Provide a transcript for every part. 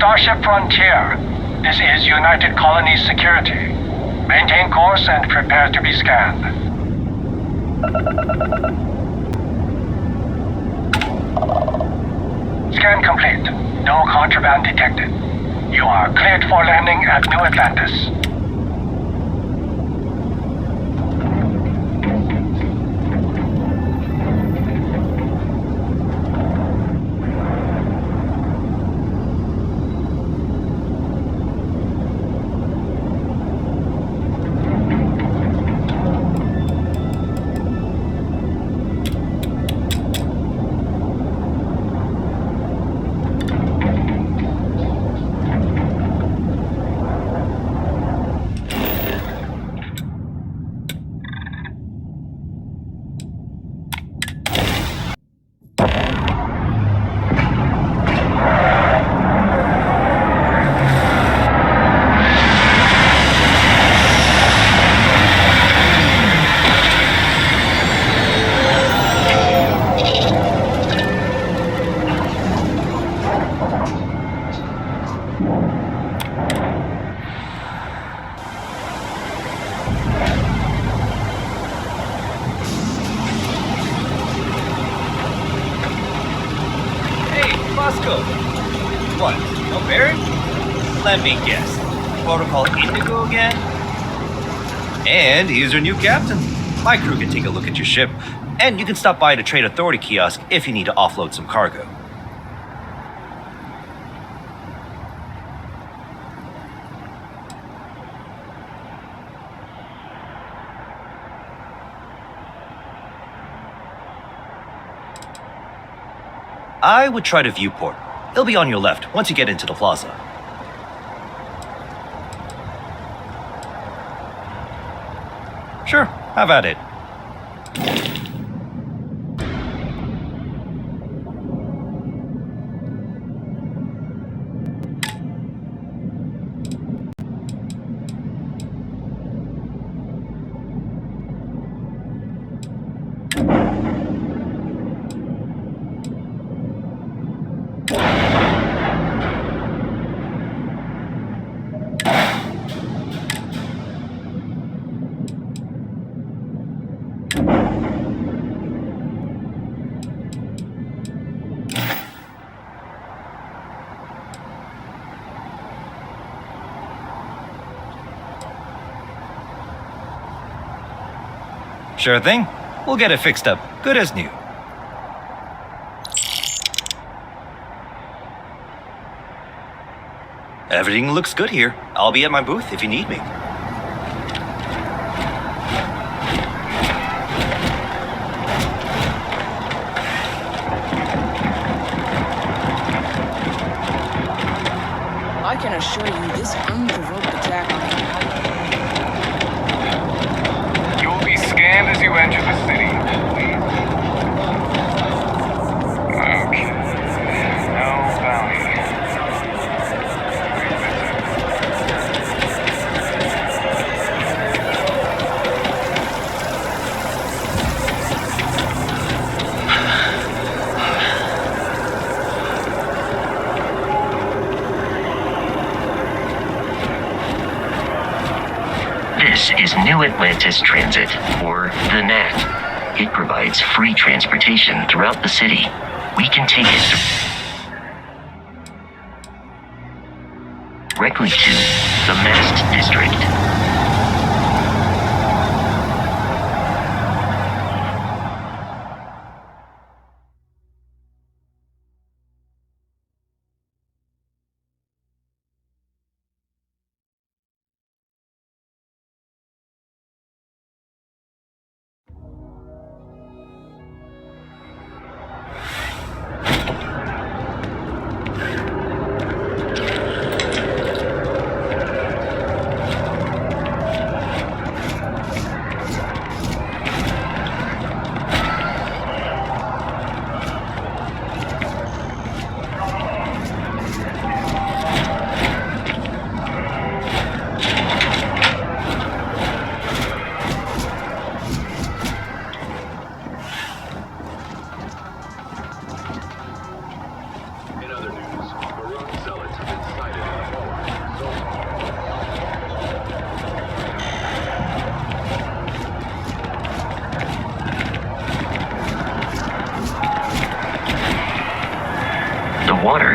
Starship Frontier. This is United Colonies Security. Maintain course and prepare to be scanned. Scan complete. No contraband detected. You are cleared for landing at New Atlantis. What? No Barry? Let me guess. Protocol Indigo again? And he's your new captain. My crew can take a look at your ship, and you can stop by the Trade Authority kiosk if you need to offload some cargo. I would try the viewport. It'll be on your left once you get into the plaza. Sure, have at it. Sure thing. We'll get it fixed up, good as new. Everything looks good here. I'll be at my booth if you need me. I can assure you this unprovoked attack on Scanned as you enter the city. Okay. No bounty. This is New Atlantis Transit, or the NAT. It provides free transportation throughout the city. We can take it directly to the Mast District.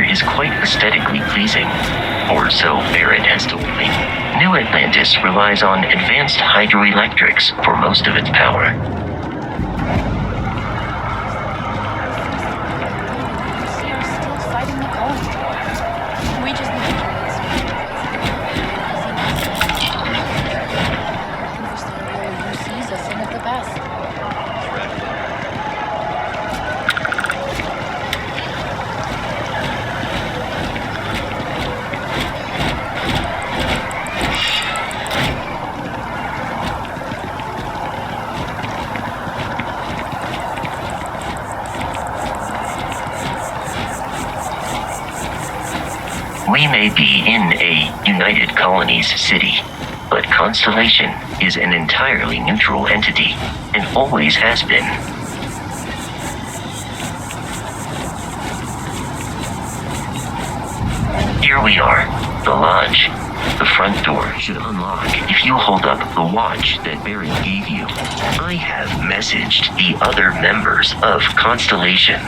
is quite aesthetically pleasing. Or so Barrett has told me. New Atlantis relies on advanced hydroelectrics for most of its power. We are still fighting the cold. We just need to who sees us in at the best. We may be in a United Colonies city, but Constellation is an entirely neutral entity, and always has been. Here we are, the lodge. The front door should unlock if you hold up the watch that Barry gave you. I have messaged the other members of Constellation.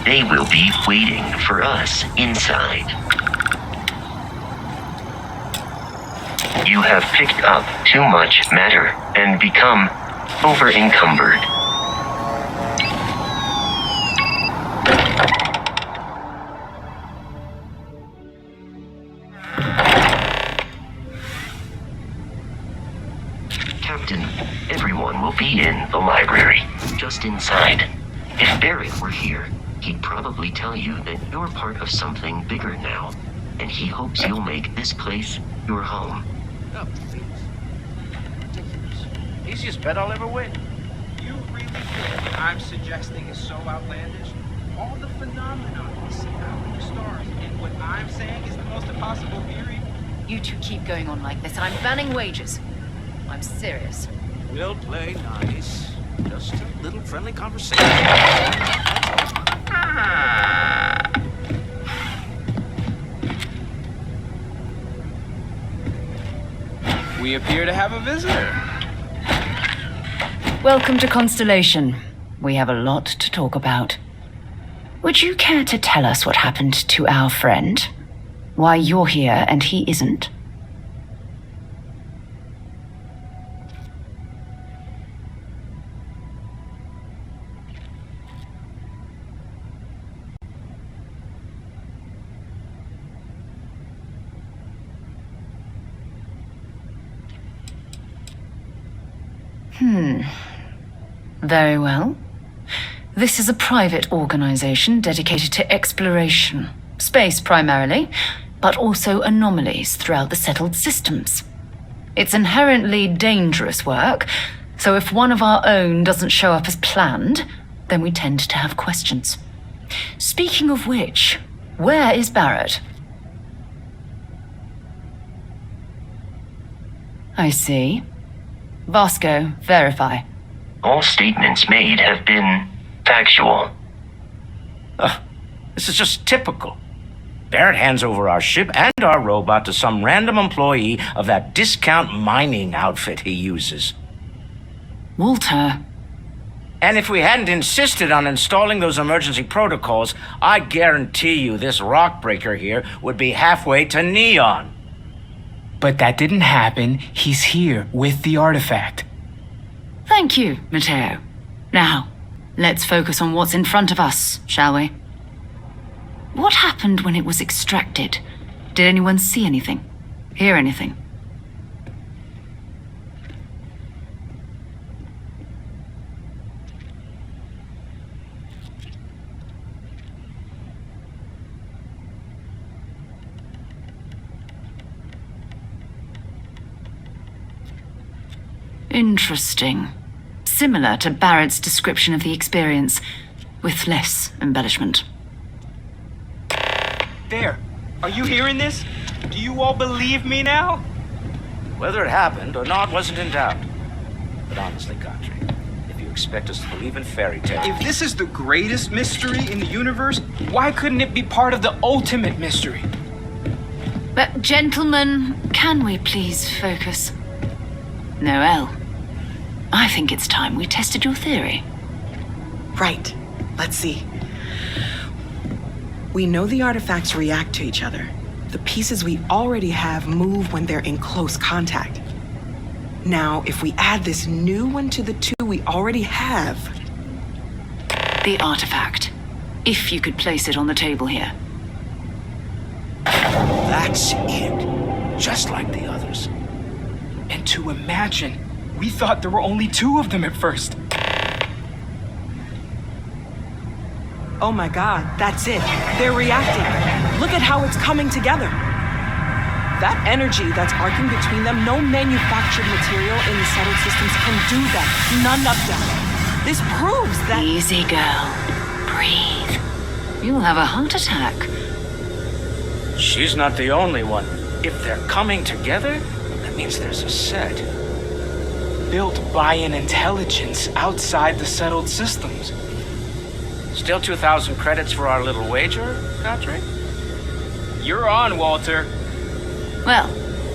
They will be waiting for us inside. You have picked up too much matter and become over-encumbered. Captain, everyone will be in the library, just inside. If Barrett were here, he'd probably tell you that you're part of something bigger now, and he hopes you'll make this place your home. Oh, please. Ridiculous. Easiest bet I'll ever win. You really think what I'm suggesting is so outlandish? All the phenomena we see out in the stars, and what I'm saying is the most impossible theory? You two keep going on like this, and I'm banning wagers. I'm serious. We'll play nice. Just a little friendly conversation. We appear to have a visitor. Welcome to Constellation. We have a lot to talk about. Would you care to tell us what happened to our friend? Why you're here and he isn't? Very well. This is a private organization dedicated to exploration. Space primarily, but also anomalies throughout the settled systems. It's inherently dangerous work, so if one of our own doesn't show up as planned, then we tend to have questions. Speaking of which, where is Barrett? I see. Vasco, verify. All statements made have been factual. This is just typical. Barrett hands over our ship and our robot to some random employee of that discount mining outfit he uses. Walter. And if we hadn't insisted on installing those emergency protocols, I guarantee you this rock breaker here would be halfway to Neon. But that didn't happen. He's here with the artifact. Thank you, Matteo. Now, let's focus on what's in front of us, shall we? What happened when it was extracted? Did anyone see anything? Hear anything? Interesting. Similar to Barrett's description of the experience, with less embellishment. There. Are you hearing this? Do you all believe me now? Whether it happened or not wasn't in doubt. But honestly, Country, if you expect us to believe in fairy tales... If this is the greatest mystery in the universe, why couldn't it be part of the ultimate mystery? But gentlemen, can we please focus? Noel, I think it's time we tested your theory. Right. Let's see. We know the artifacts react to each other. The pieces we already have move when they're in close contact. Now, if we add this new one to the two we already have... The artifact. If you could place it on the table here. That's it. Just like the others. And to imagine, we thought there were only 2 of them at first. Oh my god, that's it. They're reacting. Look at how it's coming together. That energy that's arcing between them, no manufactured material in the settled systems can do that. None of them. This proves that... Easy, girl. Breathe. You'll have a heart attack. She's not the only one. If they're coming together, that means there's a set. Built by an intelligence outside the settled systems. Still 2,000 credits for our little wager, Patrick? You're on, Walter. Well,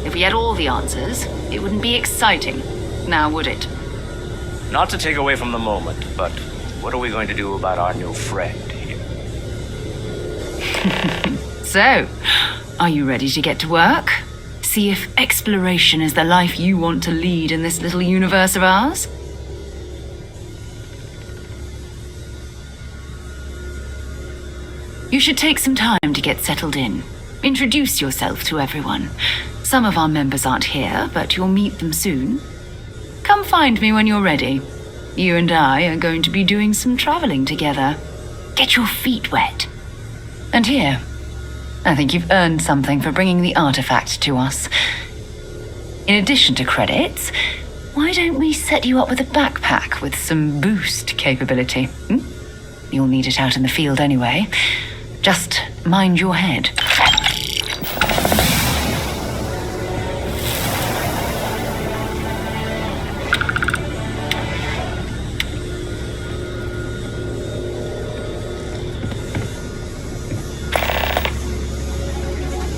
if we had all the answers, it wouldn't be exciting. Now, would it? Not to take away from the moment, but what are we going to do about our new friend here? So, are you ready to get to work? See if exploration is the life you want to lead in this little universe of ours? You should take some time to get settled in. Introduce yourself to everyone. Some of our members aren't here, but you'll meet them soon. Come find me when you're ready. You and I are going to be doing some traveling together. Get your feet wet. And here, I think you've earned something for bringing the artifact to us. In addition to credits, why don't we set you up with a backpack with some boost capability? You'll need it out in the field anyway. Just mind your head.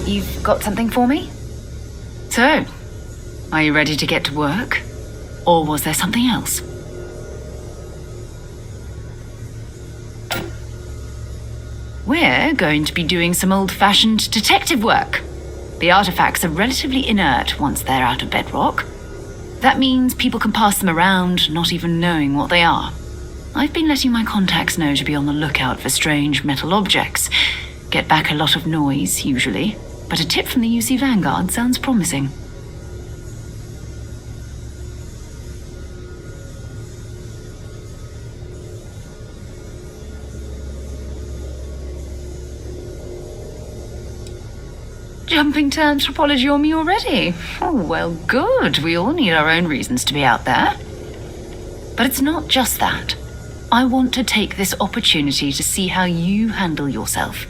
You've got something for me? So, are you ready to get to work? Or was there something else? We're going to be doing some old-fashioned detective work. The artifacts are relatively inert once they're out of bedrock. That means people can pass them around, not even knowing what they are. I've been letting my contacts know to be on the lookout for strange metal objects. Get back a lot of noise, usually, but a tip from the UC Vanguard sounds promising. Jumping to anthropology on me already? Oh, well, good. We all need our own reasons to be out there. But it's not just that. I want to take this opportunity to see how you handle yourself,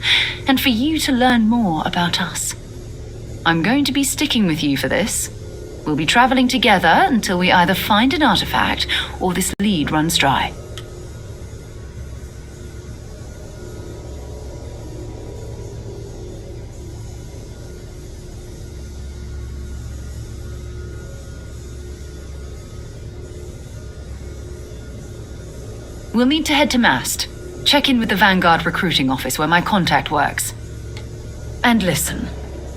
and for you to learn more about us. I'm going to be sticking with you for this. We'll be traveling together until we either find an artifact or this lead runs dry. We'll need to head to Mast. Check in with the Vanguard recruiting office where my contact works. And listen,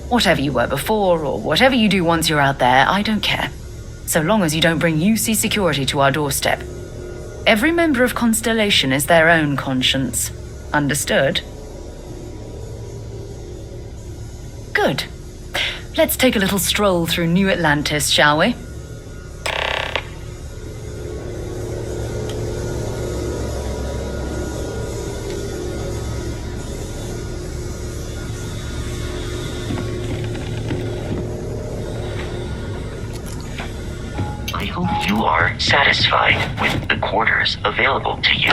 whatever you were before or whatever you do once you're out there, I don't care. So long as you don't bring UC security to our doorstep. Every member of Constellation is their own conscience. Understood? Good. Let's take a little stroll through New Atlantis, shall we? I hope you are satisfied with the quarters available to you.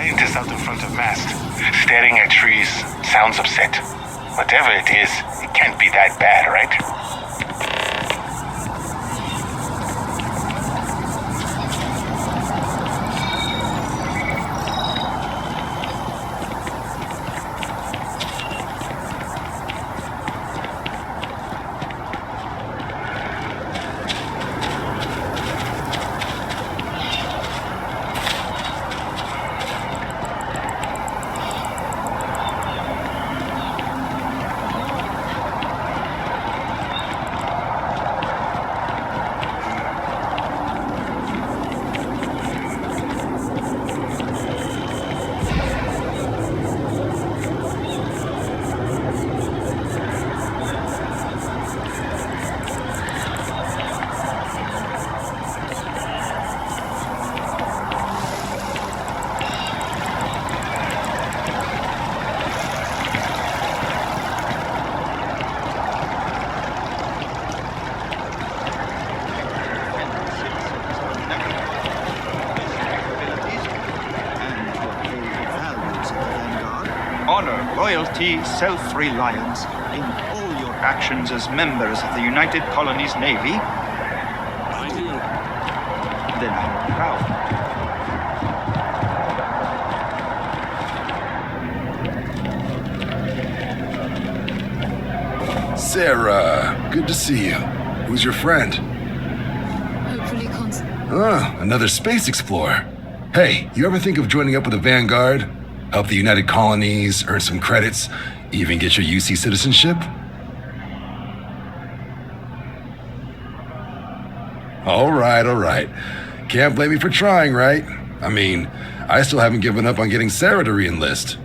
scientist out in front of mast, staring at trees, sounds upset. Whatever it is, it can't be that bad, right? Honor, loyalty, self-reliance in all your actions as members of the United Colonies Navy. I do. Then I'm proud. Sarah, good to see you. Who's your friend? Hopefully Another space explorer. Hey, you ever think of joining up with the Vanguard? Help the United Colonies, earn some credits, even get your UC citizenship? All right. Can't blame me for trying, right? I mean, I still haven't given up on getting Sarah to re-enlist.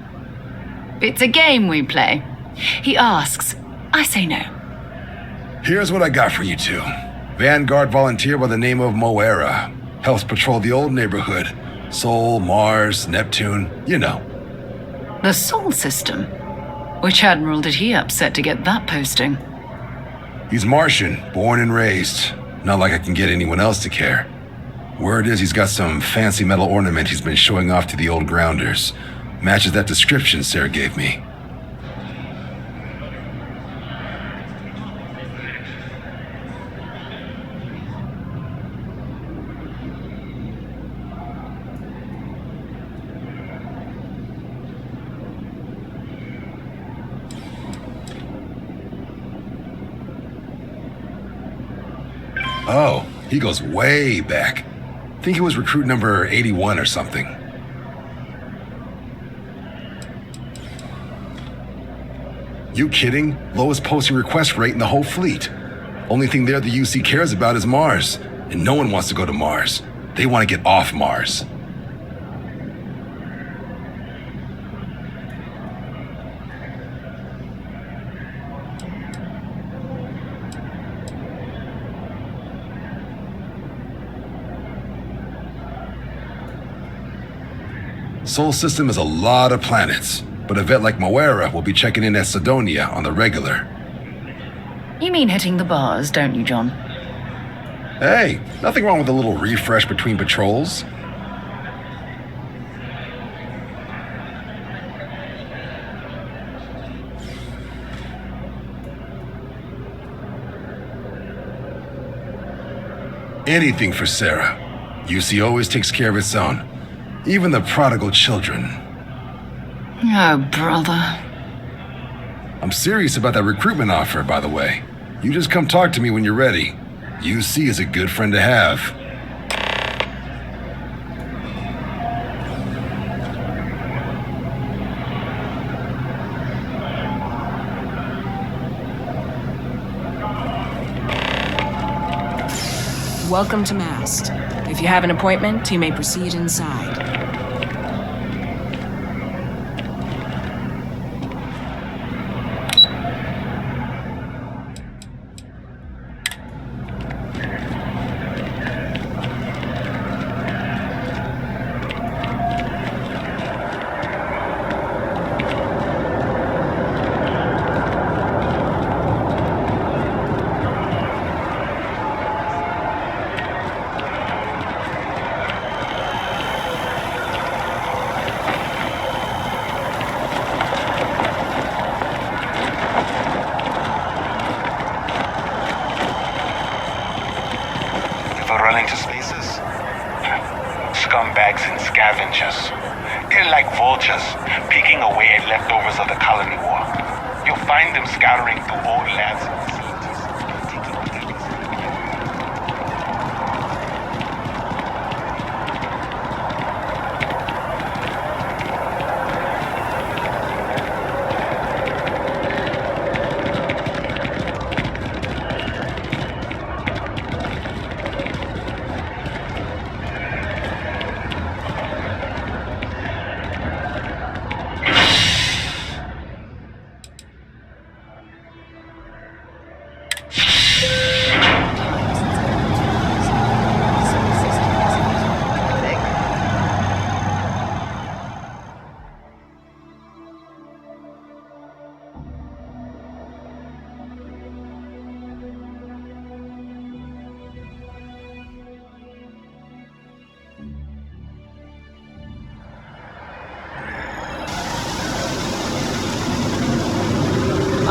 It's a game we play. He asks, I say no. Here's what I got for you two. Vanguard volunteer by the name of Moera. Helps patrol the old neighborhood. Sol, Mars, Neptune, you know. The Sol system? Which admiral did he upset to get that posting? He's Martian, born and raised. Not like I can get anyone else to care. Word is he's got some fancy metal ornament he's been showing off to the old grounders. Matches that description Sarah gave me. Oh, he goes way back. Think he was recruit number 81 or something. You kidding? Lowest posting request rate in the whole fleet. Only thing there the UC cares about is Mars. And no one wants to go to Mars. They want to get off Mars. Sol system is a lot of planets, but a vet like Moera will be checking in at Sidonia on the regular. You mean hitting the bars, don't you, John? Hey, nothing wrong with a little refresh between patrols. Anything for Sarah. UC always takes care of its own. Even the prodigal children. Oh, brother. I'm serious about that recruitment offer, by the way. You just come talk to me when you're ready. UC is a good friend to have. Welcome to Mast. If you have an appointment, you may proceed inside. find them scouring through old labs and facilities, taking data.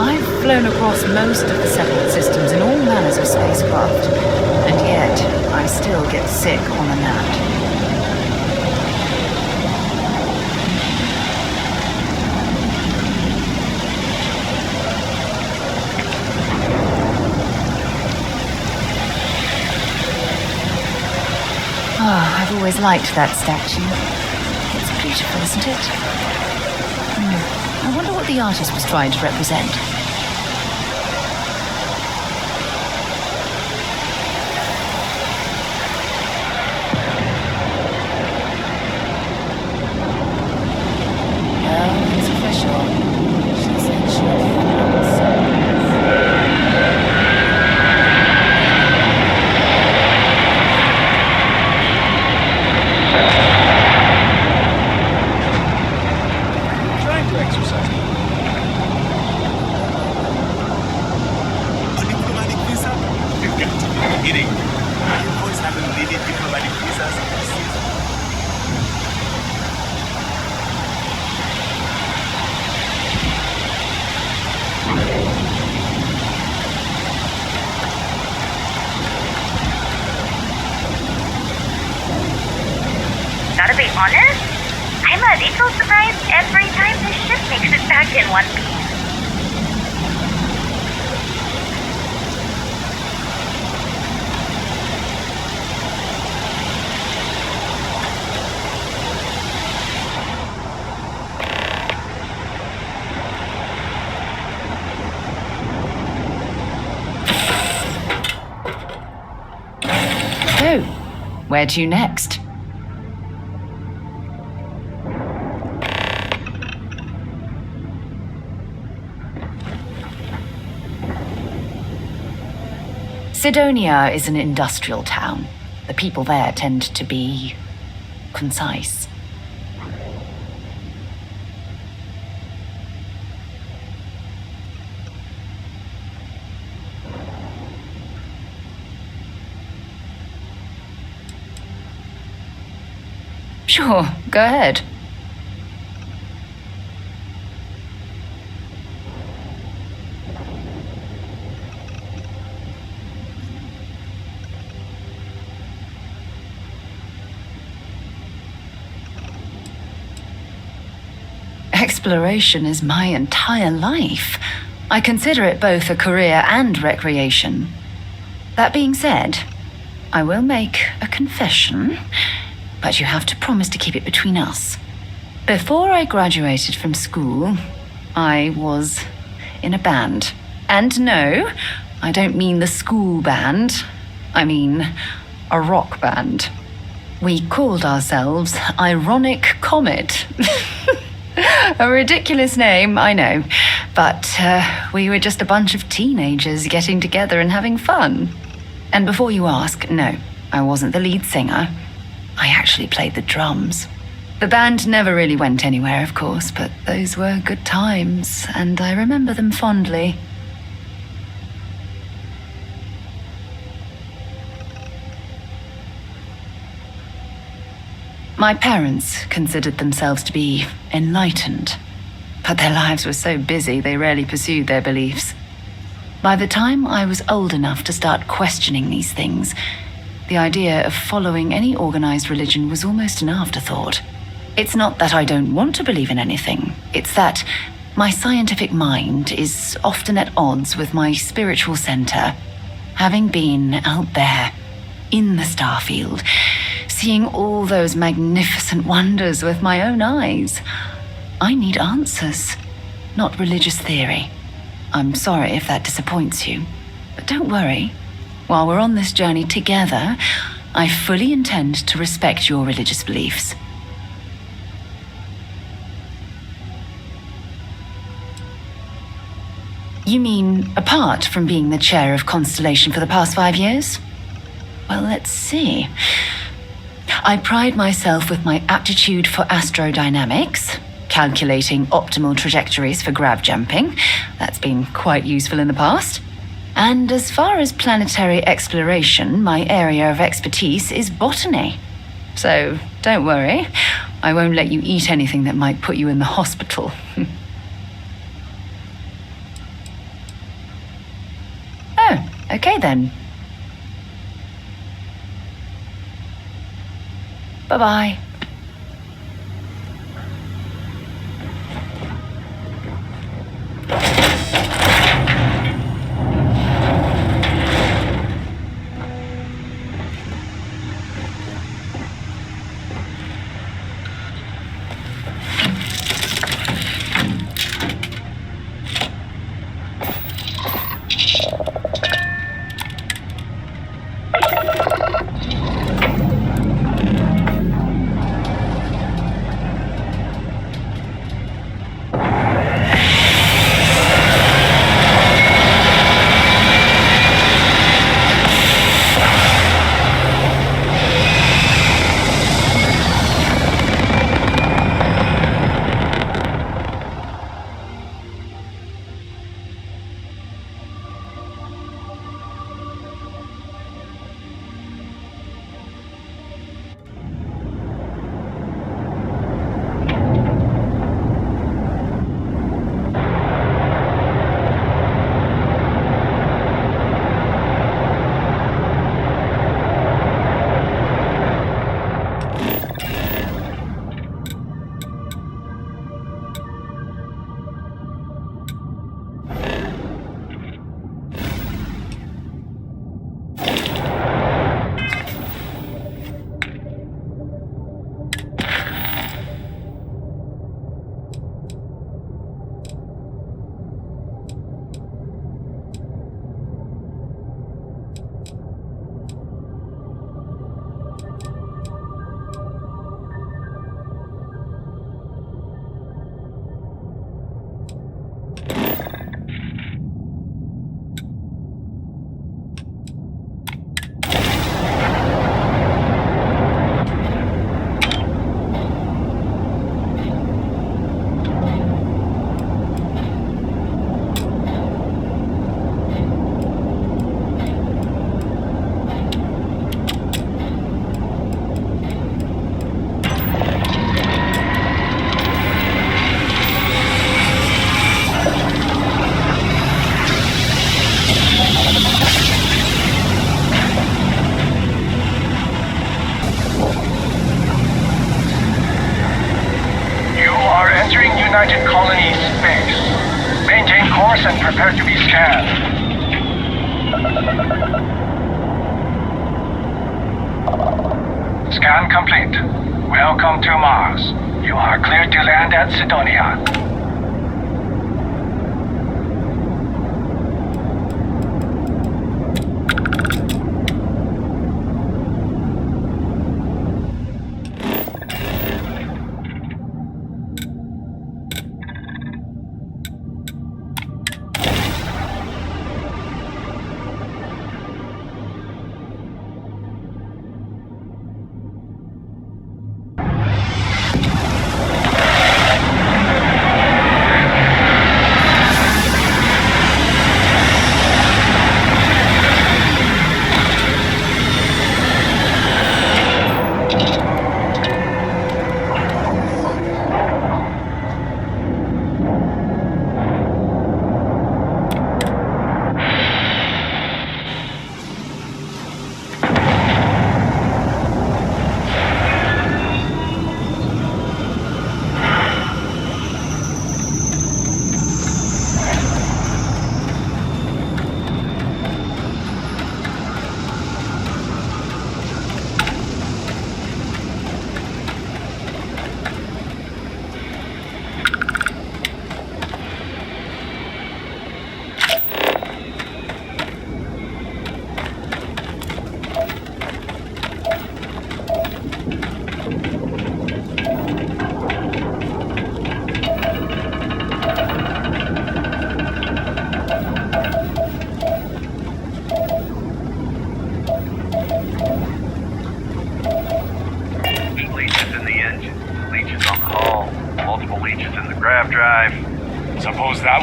I've flown across most of the settled systems in all manners of spacecraft, and yet I still get sick on a nap. I've always liked that statue. It's beautiful, isn't it? I wonder what the artist was trying to represent. Well, it's official. She said she Trying to exercise. A diplomatic visa? You got to be kidding. You boys haven't needed diplomatic visas since. Gotta be honest, I'm a little surprised every time the ship makes it back in one piece. So, where to next? Sidonia is an industrial town. The people there tend to be concise. Sure, go ahead. Exploration is my entire life. I consider it both a career and recreation. That being said, I will make a confession, but you have to promise to keep it between us. Before I graduated from school, I was in a band. And no, I don't mean the school band. I mean a rock band. We called ourselves Ironic Comet. A ridiculous name, I know. But we were just a bunch of teenagers getting together and having fun. And before you ask, no, I wasn't the lead singer. I actually played the drums. The band never really went anywhere, of course, but those were good times, and I remember them fondly. My parents considered themselves to be enlightened, but their lives were so busy they rarely pursued their beliefs. By the time I was old enough to start questioning these things, the idea of following any organized religion was almost an afterthought. It's not that I don't want to believe in anything, it's that My scientific mind is often at odds with my spiritual center. Having been out there, in the Starfield, seeing all those magnificent wonders with my own eyes, I need answers, not religious theory. I'm sorry if that disappoints you, but don't worry. While we're on this journey together, I fully intend to respect your religious beliefs. You mean apart from being the chair of Constellation for the past 5 years? Well, let's see. I pride myself with my aptitude for astrodynamics, calculating optimal trajectories for grav jumping. That's been quite useful in the past. And as far as planetary exploration, my area of expertise is botany. So don't worry, I won't let you eat anything that might put you in the hospital. Oh, okay then. Bye-bye. United Colony space. Maintain course and prepare to be scanned. Scan complete. Welcome to Mars. You are cleared to land at Sidonia.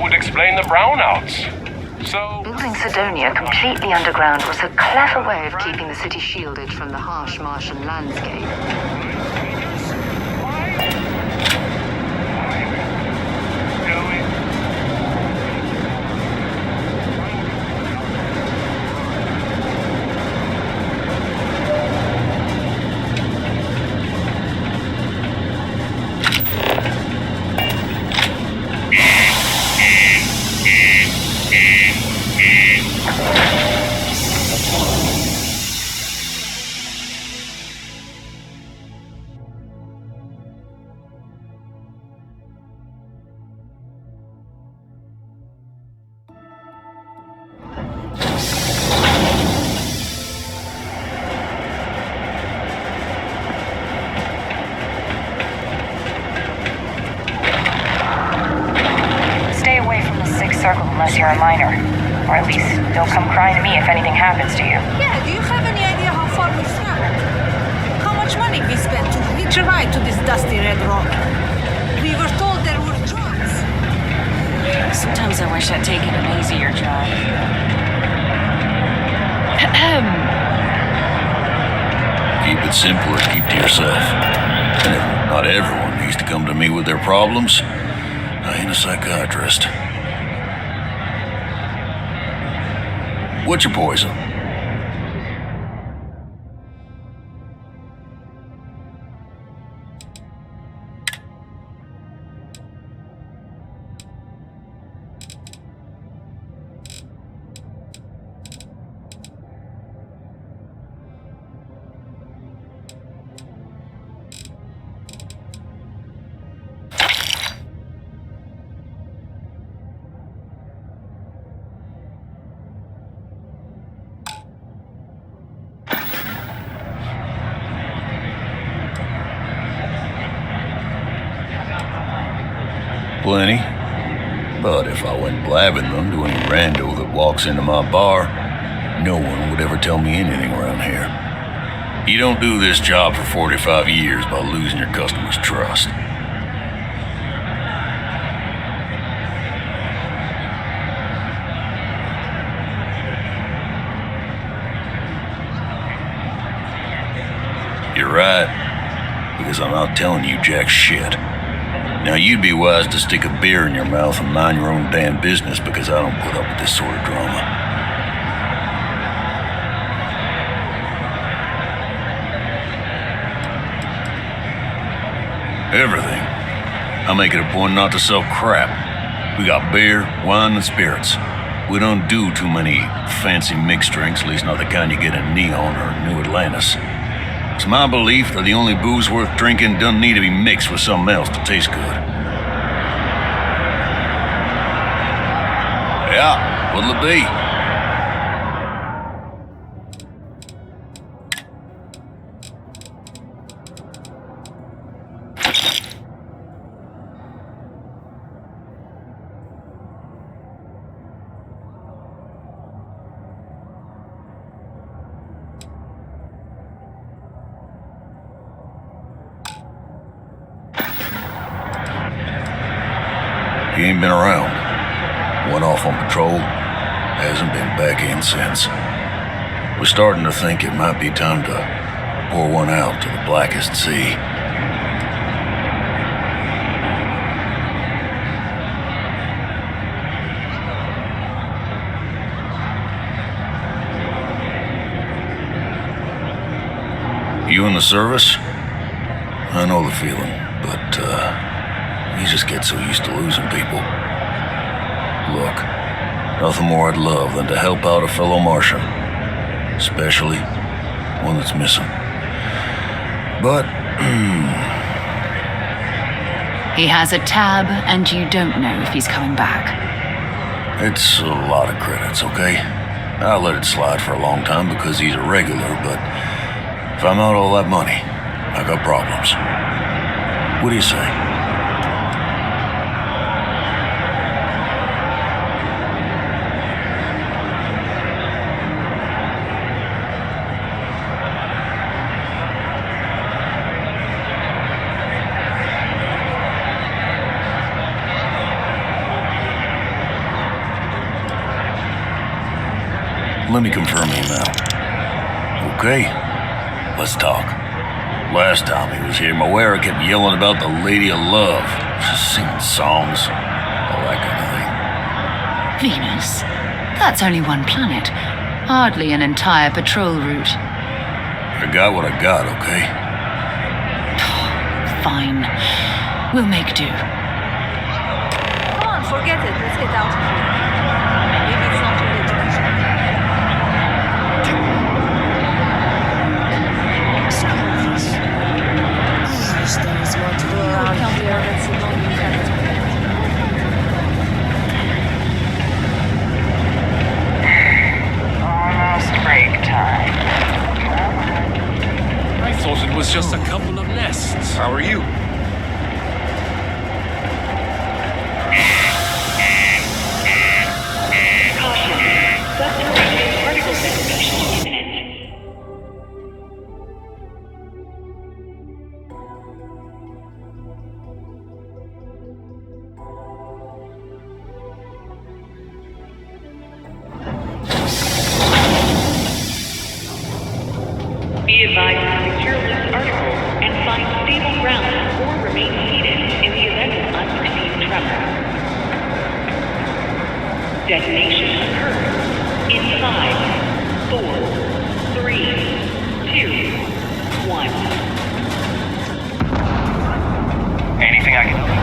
would explain the brownouts. So... Building Sidonia completely underground was a clever way of keeping the city shielded from the harsh Martian landscape. Unless you're a minor. Or at least don't come crying to me if anything happens to you. Yeah, do you have any idea how far we've traveled? How much money we spent to hitch a ride to this dusty red rock? We were told there were drugs. Sometimes I wish I'd taken an easier job. Keep it simple or keep to yourself. Not everyone needs to come to me with their problems. I ain't a psychiatrist. What's your poison? Plenty. But if I went blabbing them to any rando that walks into my bar, no one would ever tell me anything around here. You don't do this job for 45 years by losing your customers' trust. You're right, because I'm not telling you jack shit. Now, you'd be wise to stick a beer in your mouth and mind your own damn business, because I don't put up with this sort of drama. Everything. I make it a point not to sell crap. We got beer, wine, and spirits. We don't do too many fancy mixed drinks, at least not the kind you get in Neon or New Atlantis. It's my belief that the only booze worth drinking doesn't need to be mixed with something else to taste good. Yeah, what'll it be? He ain't been around. Went off on patrol. Hasn't been back in since. We're starting to think it might be time to pour one out to the blackest sea. You in the service? I know the feeling, but, you just get so used to losing people. Look, nothing more I'd love than to help out a fellow Martian. Especially one that's missing. But, He has a tab, and you don't know if he's coming back. it's a lot of credits, okay? I let it slide for a long time because he's a regular, but if I'm out all that money, I got problems. What do you say? Let me confirm the amount. Okay, let's talk. Last time he was here, Moera kept yelling about the Lady of Love. Just singing songs, all that kind of thing. Venus? That's only one planet. Hardly an entire patrol route. I got what I got, okay? Fine. We'll make do. Come on, forget it. Let's get out of here. Maybe it's not too late to push it. Excuse us. I wish there was more to do around here. That's the only Almost break time. I thought it was just a couple of nests. How are you? Particle dissipation imminent. Be advised to secure this article and find stable ground or remain seated in the event of unforeseen tremor. Detonation occurs in 5, 4, 3, 2, 1. Anything I can help you?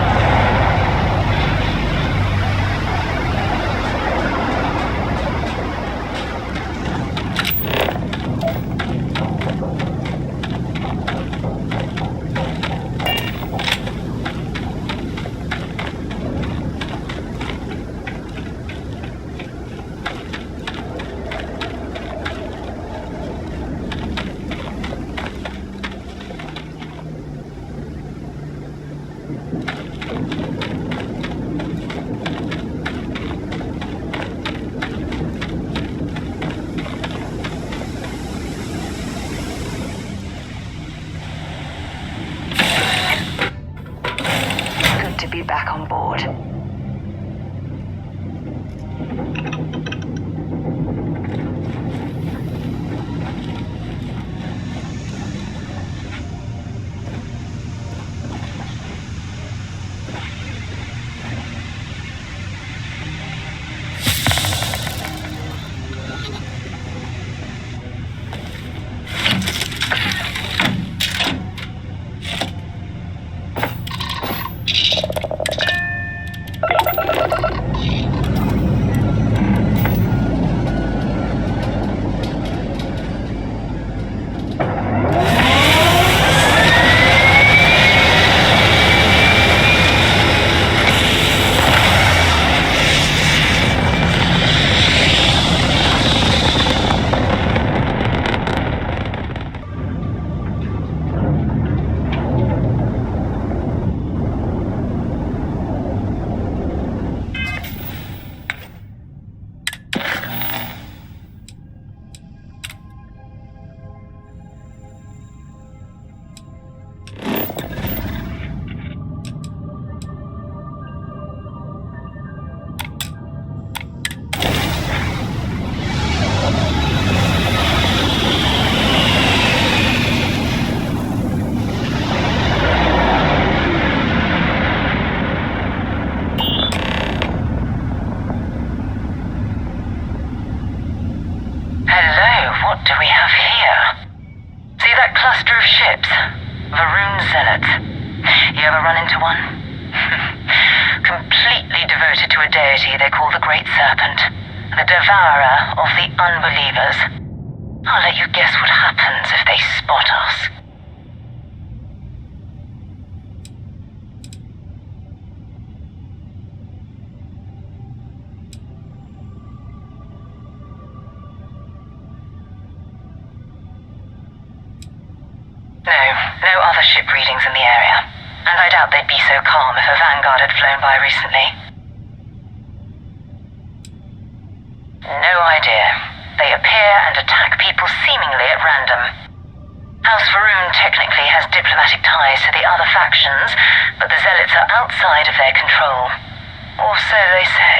Good to be back on board. What do we have here? See that cluster of ships? Varun Zealots. You ever run into one? Completely devoted to a deity they call the Great Serpent, the devourer of the unbelievers. I'll let you guess what happens if they spot us. No other ship readings in the area. And I doubt they'd be so calm if a Vanguard had flown by recently. No idea. They appear and attack people seemingly at random. House Varun technically has diplomatic ties to the other factions, but the Zealots are outside of their control. Or so they say.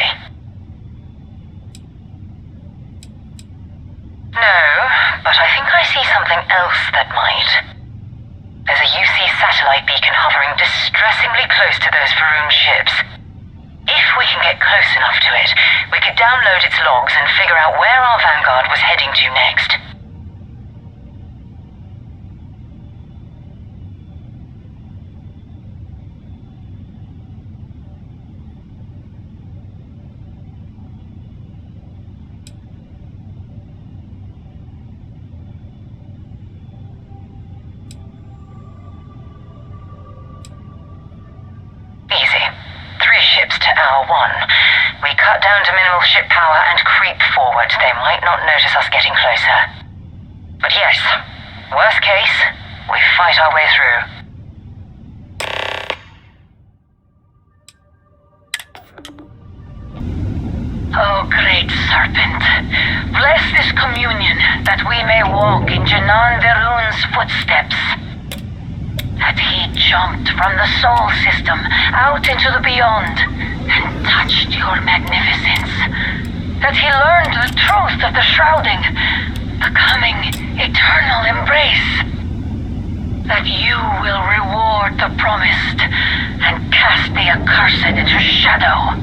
something else that might. There's a UC satellite beacon hovering distressingly close to those Faroon ships. If we can get close enough to it, we could download its logs and figure out where our vanguard was heading to next. Easy. 3 ships to hour 1. We cut down to minimal ship power and creep forward. They might not notice us getting closer. But yes, worst case, we fight our way through. Oh, great serpent, bless this communion that we may walk in Janan Veroon's footsteps. That he jumped from the Sol system out into the beyond and touched your magnificence. That he learned the truth of the shrouding, the coming eternal embrace. That you will reward the promised and cast the accursed into shadow.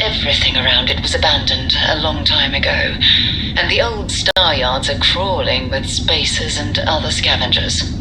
Everything around it was abandoned a long time ago, and the old star yards are crawling with spacers and other scavengers.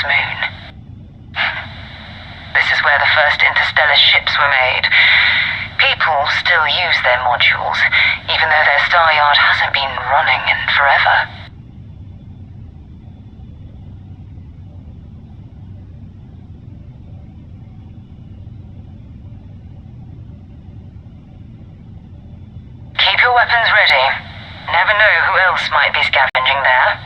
moon. This is where the first interstellar ships were made. People still use their modules, even though their star yard hasn't been running in forever. Keep your weapons ready. Never know who else might be scavenging there.